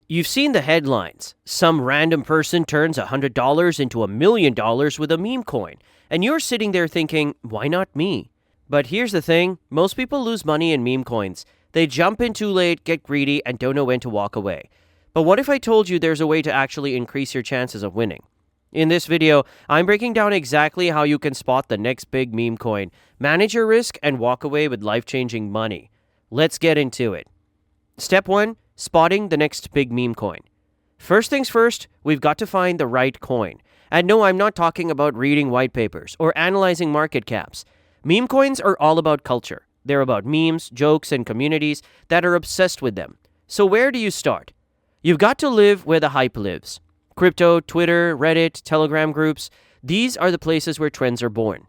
You've seen the headlines. Some random person turns $100 into $1 million with a meme coin, and you're sitting there thinking, why not me? But here's the thing, most people lose money in meme coins. They jump in too late, get greedy, and don't know when to walk away. But what if I told you there's a way to actually increase your chances of winning? In this video, I'm breaking down exactly how you can spot the next big meme coin, manage your risk, and walk away with life-changing money. Let's get into it. Step 1. Spotting the next big meme coin. First things first, we've got to find the right coin. And no, I'm not talking about reading white papers or analyzing market caps. Meme coins are all about culture. They're about memes, jokes, and communities that are obsessed with them. So where do you start? You've got to live where the hype lives. Crypto, Twitter, Reddit, Telegram groups, these are the places where trends are born.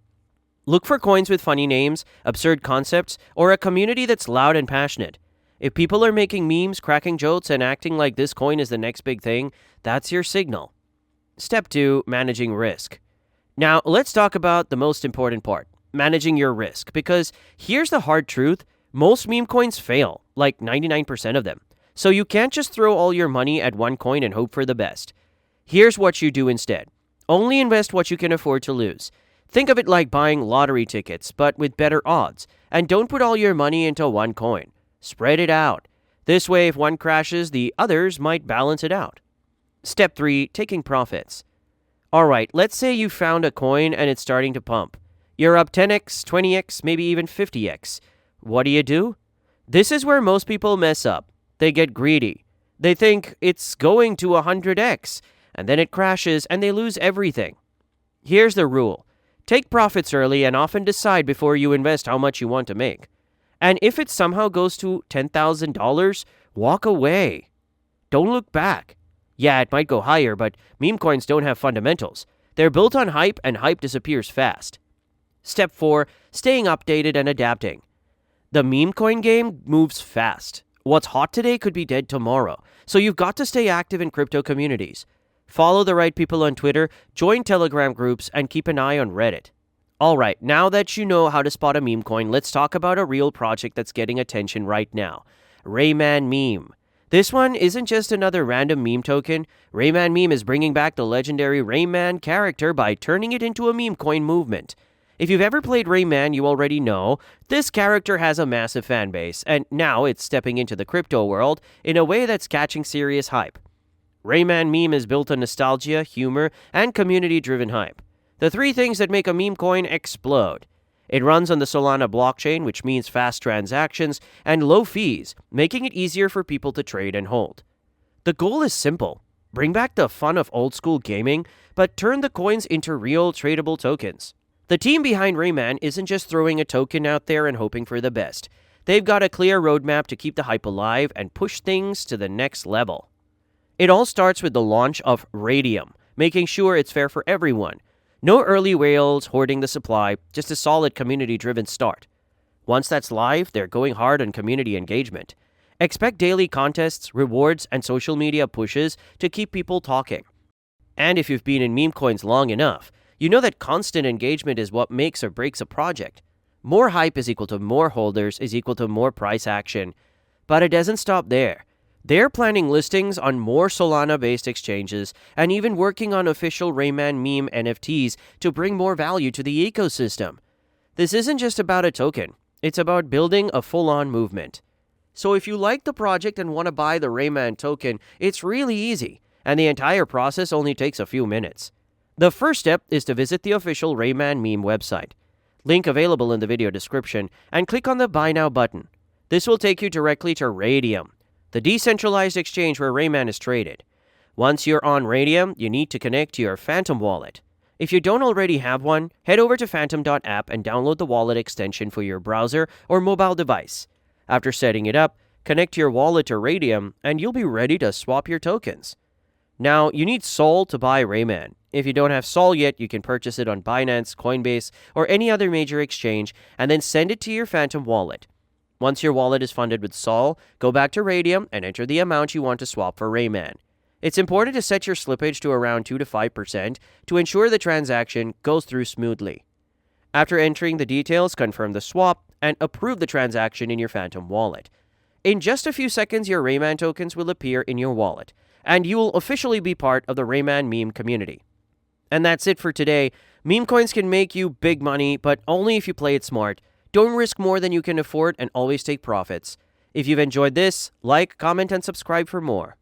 Look for coins with funny names, absurd concepts, or a community that's loud and passionate. If people are making memes, cracking jokes, and acting like this coin is the next big thing, that's your signal. Step 2. Managing risk. Now, let's talk about the most important part, managing your risk, because here's the hard truth, most meme coins fail, like 99% of them. So you can't just throw all your money at one coin and hope for the best. Here's what you do instead. Only invest what you can afford to lose. Think of it like buying lottery tickets, but with better odds, and don't put all your money into one coin. Spread it out. This way, if one crashes, the others might balance it out. Step 3. Taking profits. Alright, let's say you found a coin and it's starting to pump. You're up 10x, 20x, maybe even 50x. What do? This is where most people mess up. They get greedy. They think it's going to 100x, and then it crashes and they lose everything. Here's the rule. Take profits early and often decide before you invest how much you want to make. And if it somehow goes to $10,000, walk away. Don't look back. Yeah, it might go higher, but meme coins don't have fundamentals. They're built on hype, and hype disappears fast. Step 4. Staying updated and adapting. The meme coin game moves fast. What's hot today could be dead tomorrow, so you've got to stay active in crypto communities. Follow the right people on Twitter, join Telegram groups, and keep an eye on Reddit. Alright, now that you know how to spot a meme coin, let's talk about a real project that's getting attention right now. Rayman Meme. This one isn't just another random meme token. Rayman Meme is bringing back the legendary Rayman character by turning it into a meme coin movement. If you've ever played Rayman, you already know this character has a massive fan base, and now it's stepping into the crypto world in a way that's catching serious hype. Rayman Meme is built on nostalgia, humor, and community-driven hype. The 3 things that make a meme coin explode. It runs on the Solana blockchain, which means fast transactions and low fees, making it easier for people to trade and hold. The goal is simple. Bring back the fun of old-school gaming, but turn the coins into real tradable tokens. The team behind Rayman isn't just throwing a token out there and hoping for the best. They've got a clear roadmap to keep the hype alive and push things to the next level. It all starts with the launch of Radium, making sure it's fair for everyone. No early whales hoarding the supply, just a solid community-driven start. Once that's live, they're going hard on community engagement. Expect daily contests, rewards, and social media pushes to keep people talking. And if you've been in meme coins long enough, you know that constant engagement is what makes or breaks a project. More hype is equal to more holders is equal to more price action. But it doesn't stop there. They're planning listings on more Solana-based exchanges and even working on official Rayman meme NFTs to bring more value to the ecosystem. This isn't just about a token. It's about building a full-on movement. So if you like the project and want to buy the Rayman token, it's really easy, and the entire process only takes a few minutes. The first step is to visit the official Rayman meme website. Link available in the video description, and click on the Buy Now button. This will take you directly to Radium, the decentralized exchange where Rayman is traded. Once you're on Radium, you need to connect to your Phantom wallet. If you don't already have one, head over to phantom.app and download the wallet extension for your browser or mobile device. After setting it up, connect your wallet to Radium and you'll be ready to swap your tokens. Now, you need Sol to buy Rayman. If you don't have Sol yet, you can purchase it on Binance, Coinbase, or any other major exchange and then send it to your Phantom wallet. Once your wallet is funded with Sol, go back to Radium and enter the amount you want to swap for Rayman. It's important to set your slippage to around 2 to 5% to ensure the transaction goes through smoothly. After entering the details, confirm the swap and approve the transaction in your Phantom wallet. In just a few seconds, your Rayman tokens will appear in your wallet, and you will officially be part of the Rayman meme community. And that's it for today. Memecoins can make you big money, but only if you play it smart. Don't risk more than you can afford and always take profits. If you've enjoyed this, like, comment, and subscribe for more.